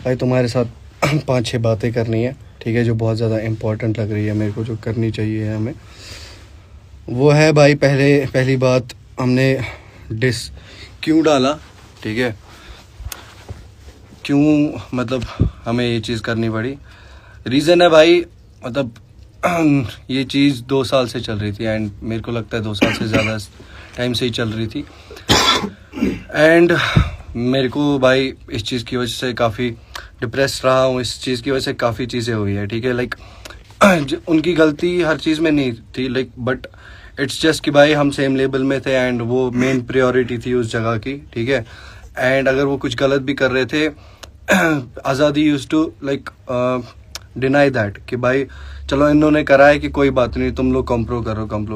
भाई तुम्हारे साथ 5-6 बातें करनी है, ठीक है, जो बहुत ज़्यादा इम्पोर्टेंट लग रही है मेरे को, जो करनी चाहिए हमें। वो है भाई, पहली बात, हमने डिस क्यों डाला, ठीक है, क्यों मतलब हमें ये चीज़ करनी पड़ी। रीज़न है भाई, मतलब ये चीज़ 2 साल से चल रही थी एंड मेरे को लगता है 2 साल से ज़्यादा टाइम से ही चल रही थी। एंड मेरे को भाई इस चीज़ की वजह से काफ़ी डिप्रेस रहा हूँ, इस चीज़ की वजह से काफ़ी चीज़ें हुई है, ठीक है। लाइक उनकी गलती हर चीज़ में नहीं थी, लाइक बट इट्स जस्ट कि भाई हम सेम लेवल में थे एंड वो मेन प्रायोरिटी थी उस जगह की, ठीक है। एंड अगर वो कुछ गलत भी कर रहे थे, आज़ादी used to like deny that कि भाई चलो इन्होंने करा है कि कोई बात नहीं, तुम लोग कंप्रो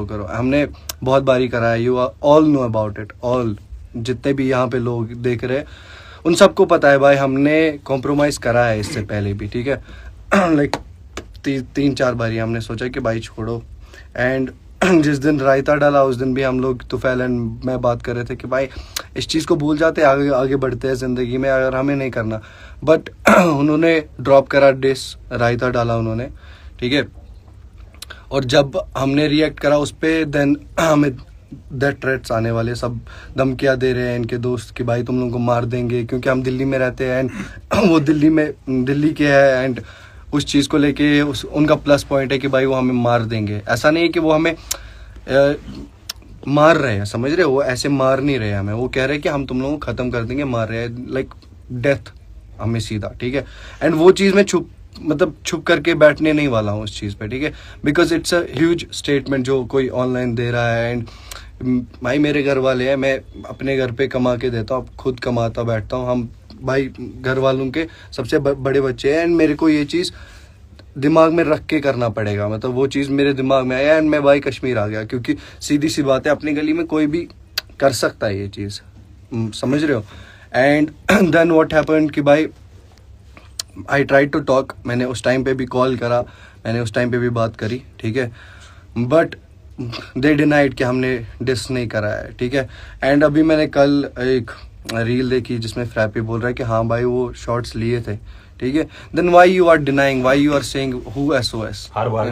करो। हमने बहुत बारी करा है, you all know about it, all जितने भी यहाँ पे लोग देख रहे हैं उन सबको पता है भाई, हमने कॉम्प्रोमाइज़ करा है इससे पहले भी, ठीक है। लाइक 3-4 बारी हमने सोचा कि भाई छोड़ो। एंड जिस दिन रायता डाला उस दिन भी हम लोग तुफैल एंड मैं बात कर रहे थे कि भाई इस चीज़ को भूल जाते, आगे बढ़ते हैं ज़िंदगी में, अगर हमें नहीं करना। बट उन्होंने ड्रॉप करा डिस, रायता डाला उन्होंने, ठीक है। और जब हमने रिएक्ट करा उस पर, देन हमें दैट थ्रेट्स आने वाले, सब धमकियाँ दे रहे हैं इनके दोस्त कि भाई तुम लोगों को मार देंगे, क्योंकि हम दिल्ली में रहते हैं एंड वो दिल्ली के है एंड उस चीज़ को लेके उनका प्लस पॉइंट है कि भाई वो हमें मार देंगे। ऐसा नहीं है कि वो हमें मार रहे हैं, समझ रहे हो, वो ऐसे मार नहीं रहे हमें, वो कह रहे हैं कि हम तुम लोगों को ख़त्म कर देंगे, मार रहे हैं लाइक डेथ हमें सीधा, ठीक है। एंड वो चीज़ में छुप करके बैठने नहीं वाला हूँ उस चीज़ पे, ठीक है, because it's a huge statement जो कोई ऑनलाइन दे रहा है। एंड भाई मेरे घर वाले हैं, मैं अपने घर पे कमा के देता हूँ, खुद कमाता बैठता हूँ, हम भाई घर वालों के सबसे बड़े बच्चे हैं। एंड मेरे को ये चीज़ दिमाग में रख के करना पड़ेगा, मतलब वो चीज़ मेरे दिमाग में आया एंड मैं भाई कश्मीर आ गया, क्योंकि सीधी सी बात है, अपनी गली में कोई भी कर सकता है ये चीज़, समझ रहे हो। एंड देन व्हाट हैपेंड कि भाई आई ट्राई टू टॉक, मैंने उस टाइम पे भी कॉल करा, मैंने उस टाइम पे भी बात करी, ठीक है, बट दे डिनाइड कि हमने डिस नहीं करा है, ठीक है। एंड अभी मैंने कल एक रील देखी जिसमें फ्रैपी बोल रहा है कि हाँ भाई वो शॉट्स लिए थे, ठीक है। Then why you are denying, why you are saying who SOS, हर बारी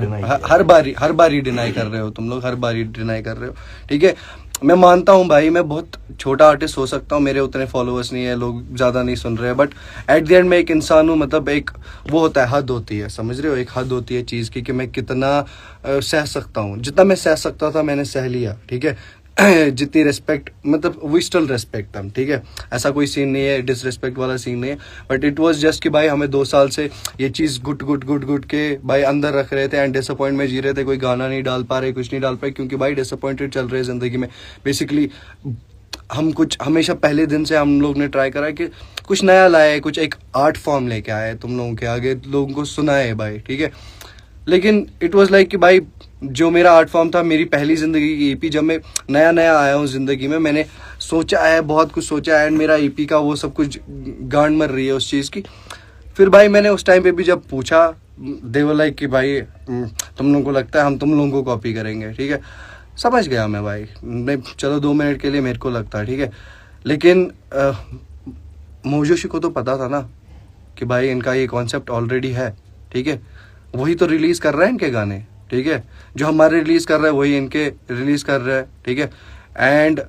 डिनाई कर रहे हो तुम लोग, हर बारी डिनाई कर रहे हो, ठीक है। मैं मानता हूँ भाई, मैं बहुत छोटा आर्टिस्ट हो सकता हूँ, मेरे उतने फॉलोअर्स नहीं है, लोग ज़्यादा नहीं सुन रहे हैं, बट एट द एंड मैं एक इंसान हूँ, मतलब एक वो होता है, हद होती है, समझ रहे हो, एक हद होती है चीज़ की कि मैं कितना सह सकता हूँ। जितना मैं सह सकता था मैंने सह लिया, ठीक है। जितनी रिस्पेक्ट, मतलब वी स्टिल रेस्पेक्ट हम, ठीक है, ऐसा कोई सीन नहीं है, डिसरिस्पेक्ट वाला सीन नहीं है, बट इट वाज जस्ट कि भाई हमें 2 साल से ये चीज़ गुट के भाई अंदर रख रहे थे एंड डिसअपॉइंट में जी रहे थे, कोई गाना नहीं डाल पा रहे, कुछ नहीं डाल पाए, क्योंकि भाई डिसअपॉइंटेड चल रहे हैं ज़िंदगी में। बेसिकली हम कुछ हमेशा पहले दिन से हम लोग ने ट्राई करा कि कुछ नया लाए, कुछ एक आर्ट फॉर्म लेके आए, तुम लोगों के आगे लोगों को सुनाए भाई, ठीक है। लेकिन इट वाज लाइक कि भाई जो मेरा आर्ट फॉर्म था, मेरी पहली ज़िंदगी की EP, जब मैं नया आया हूँ ज़िंदगी में, मैंने सोचा है, बहुत कुछ सोचा है एंड मेरा EP का वो सब कुछ गांड मर रही है उस चीज़ की। फिर भाई मैंने उस टाइम पे भी जब पूछा, दे वर लाइक कि भाई तुम लोगों को लगता है हम तुम लोगों को कॉपी करेंगे, ठीक है। समझ गया मैं भाई, मैं चलो 2 मिनट के लिए मेरे को लगता है, ठीक है, लेकिन मोजोशी को तो पता था ना कि भाई इनका ये कॉन्सेप्ट ऑलरेडी है, ठीक है, वही तो रिलीज़ कर रहे हैं इनके गाने, ठीक है, जो हमारे रिलीज़ कर रहे हैं वही इनके रिलीज़ कर रहे हैं, ठीक है। एंड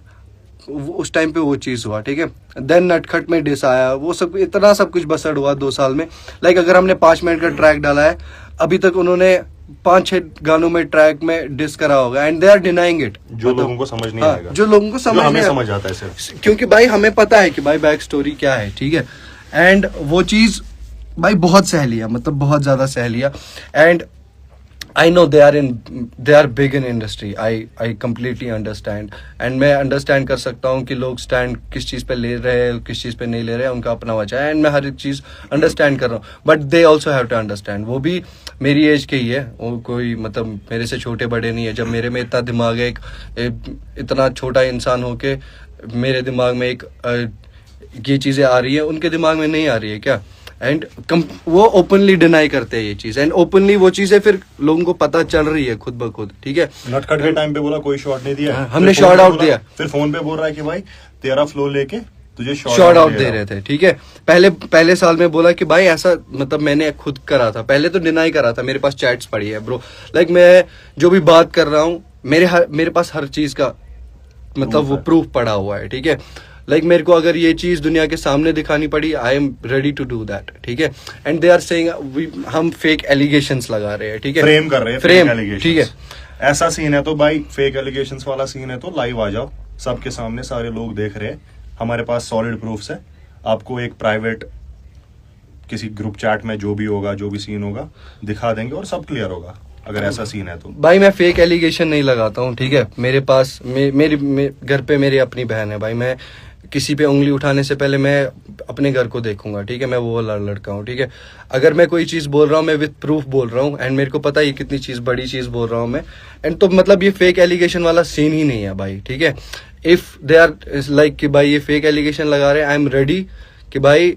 उस टाइम पे वो चीज़ हुआ, ठीक है। देन नटखट में डिस आया, वो सब इतना सब कुछ बसड़ हुआ 2 साल में। लाइक अगर हमने 5 मिनट का ट्रैक डाला है, अभी तक उन्होंने 5-6 गानों में ट्रैक में डिस करा होगा and they are denying it, जो लोगों को समझ नहीं आएगा, जो लोगों को समझ आता है सिर्फ, क्योंकि भाई हमें पता है कि भाई बैक स्टोरी क्या है, ठीक है। एंड वो चीज़ भाई बहुत सह लिया, मतलब बहुत ज़्यादा सह लिया। And I know they are big in industry, I completely understand, and मैं अंडरस्टैंड कर सकता हूँ कि लोग स्टैंड किस चीज़ पे ले रहे हैं, किस चीज़ पे नहीं ले रहे हैं, उनका अपना वजह है, एंड मैं हर एक चीज़ अंडरस्टैंड कर रहा हूँ, but they also have to understand. वो भी मेरी एज के ही है, वो कोई मतलब मेरे से छोटे बड़े नहीं है। जब मेरे में इतना दिमाग है, इतना छोटा इंसान हो के मेरे दिमाग में ये चीज़ें आ रही है, उनके दिमाग में नहीं आ रही है क्या? एंड वो ओपनली डिनाई करते हैं ये चीज, एंड ओपनली वो चीजें फिर लोगों को पता चल रही है खुद ब खुद, ठीक है। नटखट के टाइम पे बोला कोई शॉट नहीं दिया, हमने शॉट आउट दिया, फिर फोन पे बोल रहा है कि भाई तेरा फ्लो लेके तुझे शॉर्ट आउट दे रहे थे, ठीक है। पहले साल में बोला कि भाई ऐसा मतलब मैंने खुद करा था, पहले तो डिनाई करा था, मेरे पास चैट्स पड़ी है ब्रो, लाइक मैं जो भी बात कर रहा हूँ मेरे पास हर चीज का मतलब वो प्रूफ पड़ा हुआ है, ठीक है। लाइक मेरे को अगर ये चीज दुनिया के सामने दिखानी पड़ी, I am ready to do that, ठीक है। एंड दे आर सेइंग हम फेक एलिगेशंस लगा रहे हैं, ठीक है, फ्रेम कर रहे हैं, फ्रेम, एलिगेशंस, ठीक है। ऐसा सीन है तो भाई फेक एलिगेशंस वाला सीन है तो लाइव आ जाओ, सबके सामने सारे लोग देख रहे हैं, हमारे पास सॉलिड प्रूफ्स है। आपको एक प्राइवेट किसी ग्रुप चैट में जो भी होगा, जो भी सीन होगा दिखा देंगे और सब क्लियर होगा, अगर ऐसा सीन है तो। भाई मैं फेक एलिगेशन नहीं लगाता हूँ, ठीक है। मेरे पास मेरी घर पे मेरी अपनी बहन है भाई, मैं किसी पे उंगली उठाने से पहले मैं अपने घर को देखूंगा, ठीक है। मैं वो लड़का हूँ, ठीक है। अगर मैं कोई चीज बोल रहा हूँ मैं विद प्रूफ बोल रहा हूँ, एंड मेरे को पता है ये कितनी चीज बड़ी चीज बोल रहा हूँ मैं, एंड तो मतलब ये फेक एलिगेशन वाला सीन ही नहीं है भाई, ठीक है। इफ दे आर लाइक कि भाई ये फेक एलिगेशन लगा रहे हैं, आई एम रेडी कि भाई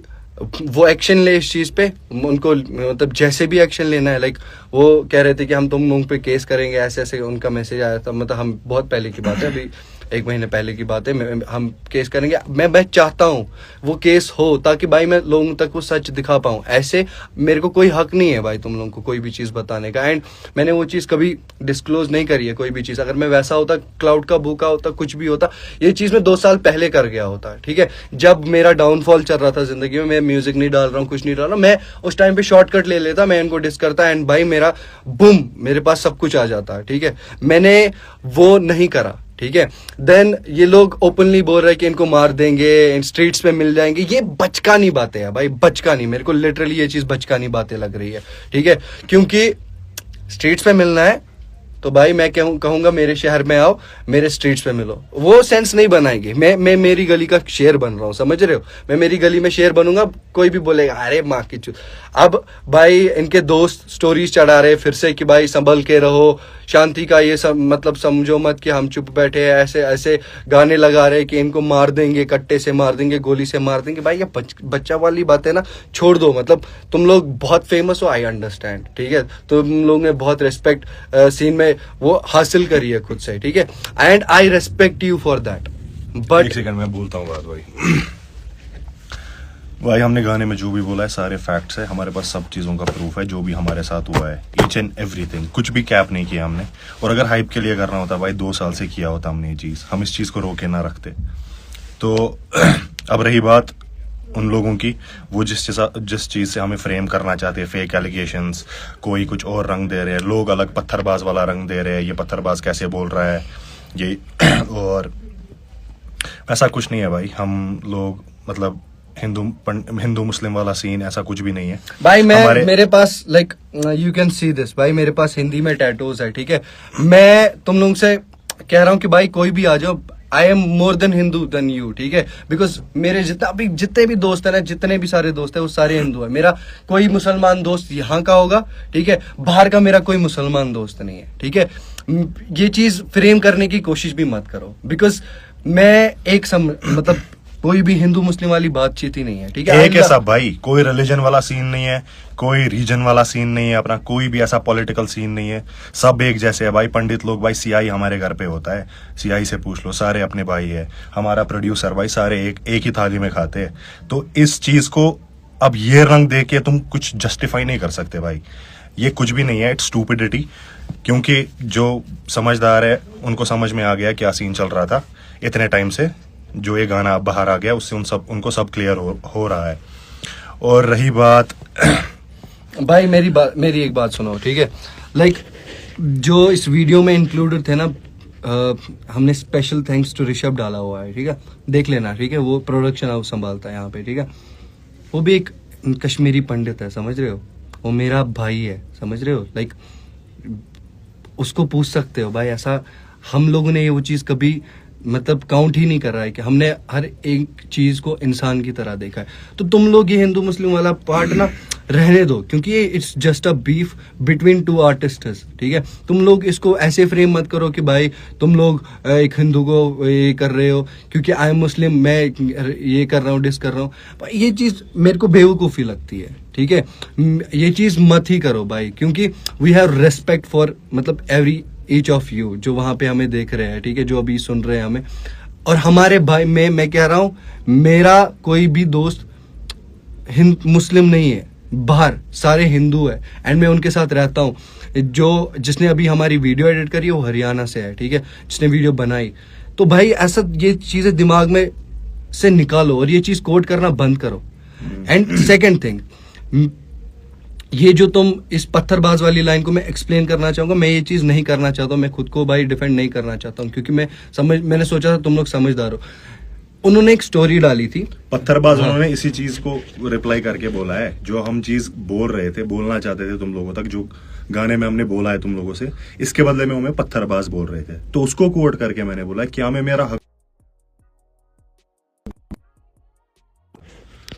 वो एक्शन ले इस चीज पे, उनको मतलब जैसे भी एक्शन लेना है। लाइक वो कह रहे थे कि हम तुम लोगों पे केस करेंगे, ऐसे ऐसे उनका मैसेज आया था, मतलब हम बहुत पहले की बात है, अभी 1 महीने पहले की बात है, हम केस करेंगे। मैं चाहता हूँ वो केस हो ताकि भाई मैं लोगों तक वो सच दिखा पाऊँ। ऐसे मेरे को कोई हक नहीं है भाई तुम लोगों को कोई भी चीज बताने का, एंड मैंने वो चीज कभी डिस्क्लोज नहीं करी है कोई भी चीज। अगर मैं वैसा होता, क्लाउड का भूखा होता, कुछ भी होता, ये चीज मैं 2 साल पहले कर गया होता, ठीक है। जब मेरा डाउनफॉल चल रहा था जिंदगी में, मैं म्यूजिक नहीं डाल रहा हूँ, कुछ नहीं डाल रहा हूँ, मैं उस टाइम पे शॉर्टकट ले लेता, मैं इनको डिस करता, एंड भाई मेरा बूम, मेरे पास सब कुछ आ जाता, ठीक है। मैंने वो नहीं करा, ठीक है। देन ये लोग ओपनली बोल रहे हैं कि इनको मार देंगे, स्ट्रीट्स पे मिल जाएंगे। ये बचकानी बातें हैं भाई, बचकानी। मेरे को लिटरली ये चीज बचकानी बातें लग रही है, ठीक है। क्योंकि स्ट्रीट्स पे मिलना है तो भाई मैं कहूंगा मेरे शहर में आओ, मेरे स्ट्रीट्स पे मिलो, वो सेंस नहीं बनाएंगे। मैं मेरी गली का शेर बन रहा हूँ, समझ रहे हो। मैं मेरी गली में शेर बनूंगा, कोई भी बोलेगा अरे माँ की चूत। अब भाई इनके दोस्त स्टोरीज चढ़ा रहे फिर से कि भाई संभल के रहो, शांति का ये सब मतलब समझो मत कि हम चुप बैठे हैं, ऐसे ऐसे गाने लगा रहे कि इनको मार देंगे, कट्टे से मार देंगे, गोली से मार देंगे। भाई ये बच्चा वाली बातें ना छोड़ दो। मतलब तुम लोग बहुत फेमस हो, आई अंडरस्टैंड, ठीक है। तुम लोग ने बहुत रेस्पेक्ट सीन में वो हासिल करी है खुद से, ठीक है, and I respect you for that. But 1 second में बोलता हूँ बात भाई। भाई हमने गाने में जो भी बोला है सारे फैक्ट्स है, हमारे पास सब चीज़ों का प्रूफ है, जो भी हमारे साथ हुआ है, ईच एंड एवरीथिंग, कुछ भी कैप नहीं किया हमने। और अगर हाइप के लिए करना होता भाई 2 साल से किया होता हमने ये चीज़, हम इस चीज़ को रोके ना रखते। तो अब रही बात उन लोगों की, वो जिस चीज़ से हमें फ्रेम करना चाहते हैं, फेक एलिगेशंस, कोई कुछ और रंग दे रहे हैं, लोग अलग पत्थरबाज वाला रंग दे रहे हैं, ये पत्थरबाज कैसे बोल रहा है ये और ऐसा कुछ नहीं है भाई। हम लोग मतलब हिंदू मुस्लिम वाला सीन ऐसा कुछ भी नहीं है भाई। मेरे पास like you can see this भाई, मेरे पास हिंदी में टैटूज है, ठीक है। मैं तुम लोगों से कह रहा हूँ कि भाई कोई भी आ जाओ, I am more than Hindu than you, ठीक है। बिकॉज मेरे जितने भी दोस्त है ना, जितने भी सारे दोस्त है वो सारे हिंदू है। मेरा कोई मुसलमान दोस्त यहाँ का होगा, ठीक है, बाहर का मेरा कोई मुसलमान दोस्त नहीं है, ठीक है। ये चीज फ्रेम करने की कोशिश भी मत करो, बिकॉज मैं मतलब कोई भी हिंदू मुस्लिम वाली बातचीत ही नहीं है, ठीक है। एक है सब भाई, कोई रिलीजन वाला सीन नहीं है, कोई रीजन वाला सीन नहीं है, अपना कोई भी ऐसा पॉलिटिकल सीन नहीं है, सब एक जैसे है भाई। पंडित लोग भाई, सीआई हमारे घर पे होता है, सीआई से पूछ लो, सारे अपने भाई है। हमारा प्रोड्यूसर भाई, सारे एक ही थाली में खाते हैं। तो इस चीज को अब ये रंग दे के तुम कुछ जस्टिफाई नहीं कर सकते भाई, ये कुछ भी नहीं है, इट्स स्टूपिडिटी। क्योंकि जो समझदार है उनको समझ में आ गया क्या सीन चल रहा था इतने टाइम से, जो ये गाना बाहर आ गया उससे उनको सब क्लियर हो रहा है। और रही बात भाई, मेरी एक बात सुनो, ठीक है। लाइक जो इस वीडियो में इंक्लूडेड थे ना, हमने स्पेशल थैंक्स टू ऋषभ डाला हुआ है, ठीक है, देख लेना, ठीक है। वो प्रोडक्शन हाउस संभालता है यहाँ पे, ठीक है। वो भी एक कश्मीरी पंडित है, समझ रहे हो, वो मेरा भाई है, समझ रहे हो। लाइक उसको पूछ सकते हो भाई, ऐसा हम लोगों ने वो चीज़ कभी मतलब काउंट ही नहीं कर रहा है कि हमने हर एक चीज को इंसान की तरह देखा है। तो तुम लोग ये हिंदू मुस्लिम वाला पार्ट ना रहने दो, क्योंकि ये it's just a beef between 2 artists, ठीक है। तुम लोग इसको ऐसे फ्रेम मत करो कि भाई तुम लोग एक हिंदू को ये कर रहे हो क्योंकि आई एम मुस्लिम, मैं ये कर रहा हूँ, डिस कर रहा हूँ। ये चीज मेरे को बेवकूफ़ी लगती है, ठीक है। ये चीज मत ही करो भाई, क्योंकि वी हैव रेस्पेक्ट फॉर मतलब एवरी ईच ऑफ यू जो वहां पे हमें देख रहे हैं, ठीक है, जो अभी सुन रहे हैं हमें। और हमारे भाई मैं कह रहा हूँ, मेरा कोई भी दोस्त मुस्लिम नहीं है, बाहर सारे हिंदू है, एंड मैं उनके साथ रहता हूँ। जिसने अभी हमारी वीडियो एडिट करी है वो हरियाणा से है, ठीक है, जिसने वीडियो बनाई। तो भाई ऐसा ये चीजें दिमाग में से निकालो और ये चीज कोट करना बंद करो। एंड सेकंड थिंग, ये जो तुम इस पत्थरबाज वाली लाइन को मैं एक्सप्लेन करना चाहूंगा, मैं ये चीज नहीं करना चाहता हूँ, मैं खुद को भाई डिफेंड नहीं करना चाहता हूँ, क्योंकि मैंने सोचा था तुम लोग समझदार हो। उन्होंने एक स्टोरी डाली थी पत्थरबाज, उन्होंने इसी चीज को रिप्लाई करके बोला है, जो हम चीज बोल रहे थे, बोलना चाहते थे तुम लोगों तक, जो गाने में हमने बोला है तुम लोगों से, इसके बदले में हमें पत्थरबाज बोल रहे थे, तो उसको कोट करके मैंने बोला क्या मैं मेरा हक।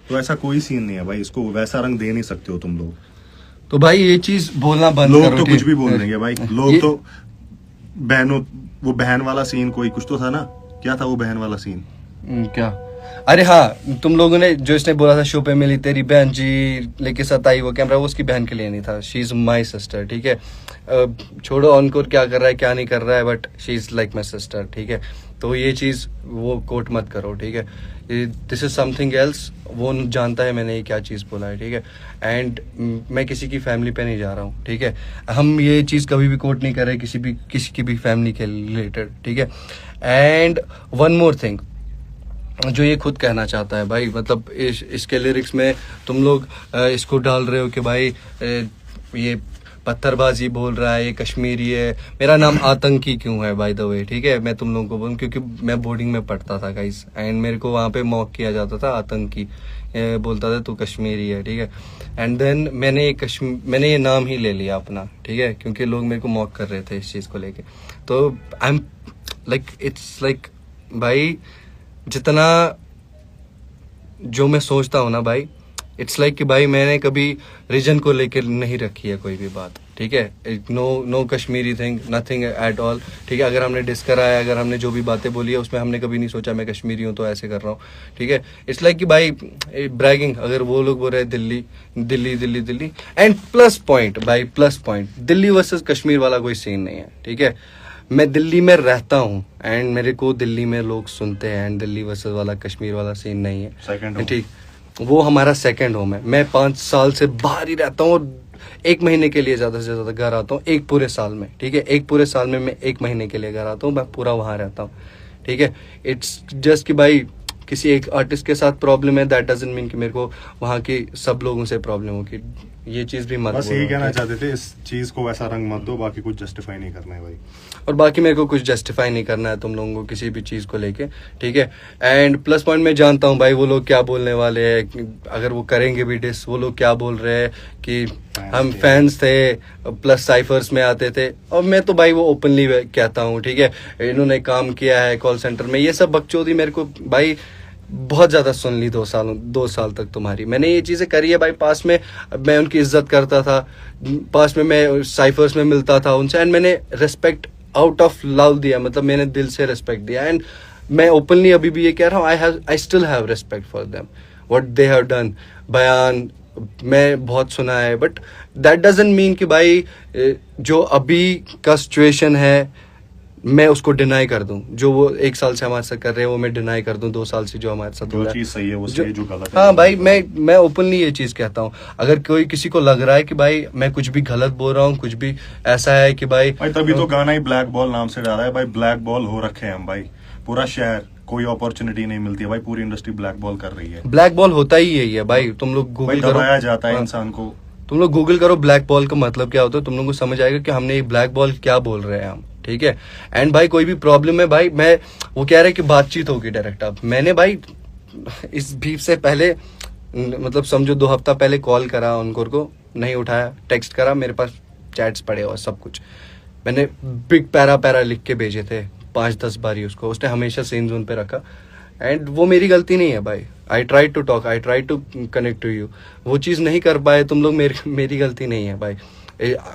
तो ऐसा कोई सीन नहीं है भाई, इसको वैसा रंग दे नहीं सकते हो तुम लोग। तो भाई ये चीज बोलना बंद लोग करो, तो ठीक? कुछ भी बोल देंगे भाई, लोग तो बहनों, वो बहन वाला सीन कोई कुछ तो था ना, क्या था वो बहन वाला सीन? क्या? अरे हाँ, तुम लोगों ने जो इसने बोला था शो पे मिली तेरी बहन जी लेके सताई वो कैमरा, वो उसकी बहन के लिए नहीं था, शी इज माई सिस्टर, ठीक है। छोड़ो ऑनकोर क्या कर रहा है क्या नहीं कर रहा है, but she is like my sister, ठीक है। तो ये चीज वो कोट मत करो, ठीक है। दिस इज समथिंग एल्स, वो जानता है मैंने ये क्या चीज बोला है, ठीक है। एंड मैं किसी की फैमिली पे नहीं जा रहा हूँ, ठीक है। हम ये चीज कभी भी कोट नहीं कर रहे किसी की भी फैमिली के रिलेटेड, ठीक है। एंड वन मोर थिंग, जो ये खुद कहना चाहता है भाई, मतलब इसके लिरिक्स में तुम लोग इसको डाल रहे हो कि भाई ये पत्थरबाजी बोल रहा है, ये कश्मीरी है। मेरा नाम आतंकी क्यों है बाय द वे, ठीक है। मैं तुम लोगों को बोलूँ क्योंकि मैं बोर्डिंग में पढ़ता था गाइस, एंड मेरे को वहाँ पे मॉक किया जाता था आतंकी, बोलता था तू कश्मीरी है, ठीक है। एंड देन मैंने ये नाम ही ले लिया अपना, ठीक है, क्योंकि लोग मेरे को मॉक कर रहे थे इस चीज़ को लेके। तो I am like, it's like भाई जितना जो मैं सोचता हूँ ना भाई, इट्स लाइक कि भाई मैंने कभी रीजन को लेकर नहीं रखी है कोई भी बात, ठीक है। No Kashmiri thing, nothing at all, ठीक है। अगर हमने डिस करा है, अगर हमने जो भी बातें बोली है उसमें हमने कभी नहीं सोचा मैं कश्मीरी हूँ तो ऐसे कर रहा हूँ, ठीक है। इट्स लाइक कि भाई ब्रैगिंग, अगर वो लोग बोल रहे हैं Delhi Delhi Delhi Delhi, and plus point भाई, plus point, Delhi versus Kashmir वाला कोई सीन नहीं है, ठीक है। मैं दिल्ली में रहता हूँ एंड मेरे को दिल्ली में लोग सुनते हैं, एंड दिल्ली वर्सेस वाला कश्मीर वाला सीन नहीं है, ठीक। वो हमारा सेकंड होम है। मैं 5 साल से बाहर ही रहता हूँ और 1 महीने के लिए ज्यादा से ज्यादा घर आता हूँ, एक पूरे साल में, ठीक है। एक पूरे साल में मैं 1 महीने के लिए घर आता हूँ, मैं पूरा वहां रहता हूँ, ठीक है। इट्स जस्ट कि भाई किसी एक आर्टिस्ट के साथ प्रॉब्लम है, दैट डजंट मीन कि मेरे को वहाँ की सब लोगों से प्रॉब्लम होगी। ये चीज भी मत, बस यही कहना चाहते थे, इस चीज को वैसा रंग मत दो, बाकी कुछ जस्टिफाई नहीं करना है भाई। और बाकी मेरे को कुछ जस्टिफाई नहीं करना है तुम लोगों को किसी भी चीज को लेके, ठीक है। एंड प्लस पॉइंट मैं जानता हूँ भाई वो लोग क्या बोलने वाले हैं, अगर वो करेंगे भी डिस, वो लोग क्या बोल रहे हैं कि हम फैंस थे प्लस साइफर्स में आते थे, और मैं तो भाई वो ओपनली कहता हूँ, ठीक है। इन्होंने काम किया है कॉल सेंटर में, ये सब बकचोदी मेरे को भाई बहुत ज्यादा सुन ली 2 साल तक तुम्हारी। मैंने ये चीजें करी है भाई, पास में मैं उनकी इज्जत करता था, पास में मैं साइफर्स में मिलता था उनसे, एंड मैंने रिस्पेक्ट आउट ऑफ लव दिया, मतलब मैंने दिल से रिस्पेक्ट दिया। एंड मैं ओपनली अभी भी ये कह रहा हूँ, I still have respect for them, what they have done. बयान मैं बहुत सुना है, बट दैट डजंट मीन कि भाई जो अभी का सिचुएशन है मैं उसको डिनाई कर दूं, जो वो 1 साल से हमारे साथ कर रहे हैं वो मैं डिनाई कर दूं, 2 साल से जो हमारे साथ हो रहा है, जो चीज सही है वो सही, जो गलत है हाँ भाई, मैं ओपनली ये चीज कहता हूँ। अगर कोई किसी को लग रहा है कि भाई मैं कुछ भी गलत बोल रहा हूँ, कुछ भी ऐसा है कि भाई तभी तो गाना ही ब्लैक बॉल नाम से डाला है भाई। ब्लैक बॉल हो रखे हैं हम भाई, पूरा शहर, कोई अपॉर्चुनिटी नहीं मिलती है भाई, पूरी इंडस्ट्री ब्लैक बॉल कर रही है। ब्लैक बॉल होता ही यही है भाई, तुम लोग गूगल करो, दबाया जाता है इंसान को, तुम लोग गूगल करो ब्लैक बॉल का मतलब क्या होता है, तुम लोग को समझ आएगा कि हमने ब्लैक बॉल क्या बोल रहे हैं हम, ठीक है। एंड भाई कोई भी प्रॉब्लम है भाई, मैं वो कह रहे हैं कि बातचीत होगी डायरेक्ट। अब मैंने भाई इस बीफ से पहले मतलब समझो 2 हफ्ता पहले कॉल करा उनको को, नहीं उठाया, टेक्स्ट करा, मेरे पास चैट्स पड़े और सब कुछ, मैंने बिग पैरा लिख के भेजे थे 5-10 बारी उसको, उसने हमेशा सेम जोन पे रखा। एंड वो मेरी गलती नहीं है भाई, I try to talk, I try to connect to you, वो चीज़ नहीं कर पाए तुम लोग, मेरी गलती नहीं है भाई।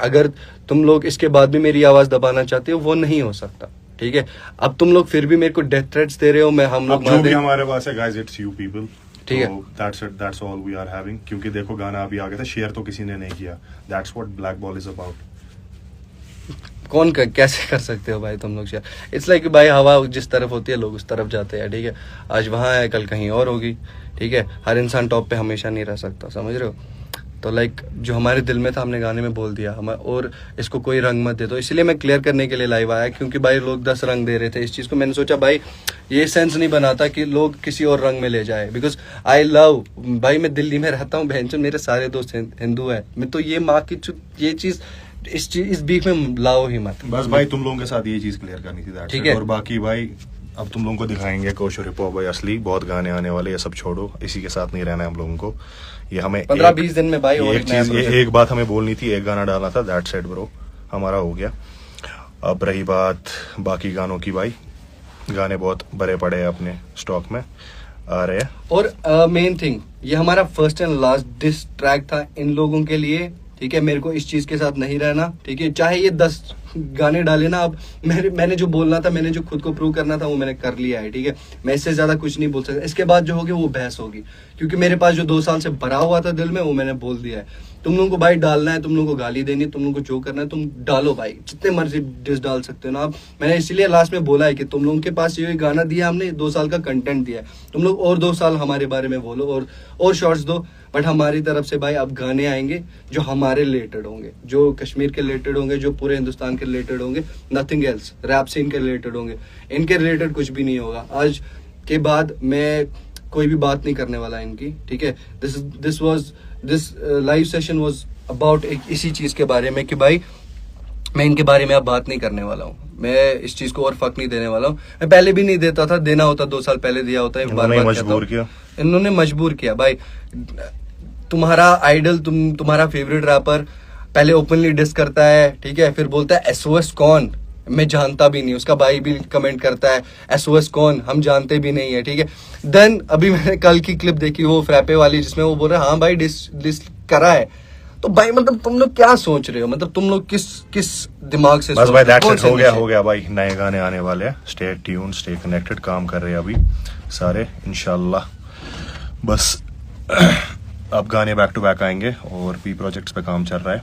अगर तुम लोग इसके बाद भी मेरी आवाज़ दबाना चाहते हो वो नहीं हो सकता, ठीक है। अब तुम लोग फिर भी मेरे को डेथ थ्रेट्स दे रहे हो, मैं हम लोग जो भी हमारे पास है गाइस, इट्स यू पीपल, ठीक है। That's all we are having, क्योंकि देखो गाना अभी आ गया था, शेयर तो किसी ने नहीं किया, that's what black ball is about. कैसे कर सकते हो भाई तुम लोग शेयर? इट्स लाइक भाई हवा जिस तरफ होती है लोग उस तरफ जाते हैं, ठीक है? आज वहाँ है कल कहीं और होगी, ठीक है? हर इंसान टॉप पे हमेशा नहीं रह सकता, समझ रहे हो? तो लाइक जो हमारे दिल में था हमने गाने में बोल दिया, हम और इसको कोई रंग मत दे दो। इसलिए मैं क्लियर करने के लिए लाइव आया, क्योंकि भाई लोग 10 रंग दे रहे थे इस चीज़ को। मैंने सोचा भाई ये सेंस नहीं बनाता कि लोग किसी और रंग में ले जाए, बिकॉज आई लव भाई, मैं दिल्ली में रहता हूँ, बहन मेरे सारे दोस्त हिंदू है। मैं तो ये माँ की ये चीज़ इस बीच में लाओ ही मत। बस भाई तुम लोगों के साथ ये चीज क्लियर करनी थी, ठीक है? और बाकी भाई अब तुम लोगों को दिखाएंगे कोशर हिप हॉप भाई असली, बहुत गाने आने वाले, ये सब छोड़ो, इसी के साथ नहीं रहना है हम लोगों को। ये हमें 15-20 दिन में भाई और एक चीज, ये एक बात हमें बोलनी थी, एक गाना डालना था, दैट सेट ब्रो, हमारा हो गया। अब रही बात बाकी गानों की, भाई गाने बहुत भरे पड़े हैं अपने स्टॉक में, आ रहे हैं। और मेन थिंग, ये हमारा first and last diss track था इन लोगों के लिए, ठीक है? मेरे को इस चीज के साथ नहीं रहना, ठीक है? चाहे ये 10 गाने डाले ना, अब मैंने जो बोलना था, मैंने जो खुद को प्रूव करना था वो मैंने कर लिया है, ठीक है? मैं इससे ज्यादा कुछ नहीं बोल सकता। इसके बाद जो होगी वो बहस होगी, क्योंकि मेरे पास जो 2 साल से भरा हुआ था दिल में वो मैंने बोल दिया है। तुम लोगों को भाई डालना है, तुम लोगों को गाली देनी है, तुम लोगों को जो करना है तुम डालो भाई, जितने मर्जी डिस डाल सकते हो ना आप। मैंने इसीलिए लास्ट में बोला है कि तुम लोगों के पास ये गाना दिया हमने, 2 साल का कंटेंट दिया है, तुम लोग और 2 साल हमारे बारे में बोलो और शॉर्ट्स दो, बट हमारी तरफ से भाई अब गाने आएंगे जो हमारे रिलेटेड होंगे, जो कश्मीर के रिलेटेड होंगे, जो पूरे हिंदुस्तान के रिलेटेड होंगे, नथिंग एल्स। रैप सीन के रिलेटेड होंगे, इनके रिलेटेड कुछ भी नहीं होगा। आज के बाद मैं कोई भी बात नहीं करने वाला इनकी, ठीक है? This live session was about इसी चीज के बारे में कि भाई मैं इनके बारे में अब बात नहीं करने वाला हूँ, मैं इस चीज को और फक नहीं देने वाला हूँ। मैं पहले भी नहीं देता था, देना होता 2 साल पहले दिया होता है, बार-बार मजबूर किया, इन्होंने मजबूर किया भाई। तुम्हारा आइडल, तुम्हारा फेवरेट रैपर पहले ओपनली डिस करता है, ठीक है? फिर बोलता है SOS कौन, मैं जानता भी नहीं, उसका भाई भी कमेंट करता है SOS कौन, हम जानते भी नहीं है, ठीक है? देन अभी मैंने कल की क्लिप देखी वो फ्रैपे वाली, जिसमें वो बोल रहा है हाँ भाई डिस करा है। तो भाई मतलब तुम लोग क्या सोच रहे हो, मतलब तुम लोग किस दिमाग से? बस भाई दैट्स इट, हो गया भाई, नए गाने आने वाले हैं, स्टे ट्यून, स्टे कनेक्टेड, काम कर रहे हैं अभी सारे इंशाल्लाह। बस अब गाने बैक टू बैक आएंगे और भी प्रोजेक्ट्स पे काम चल रहा है।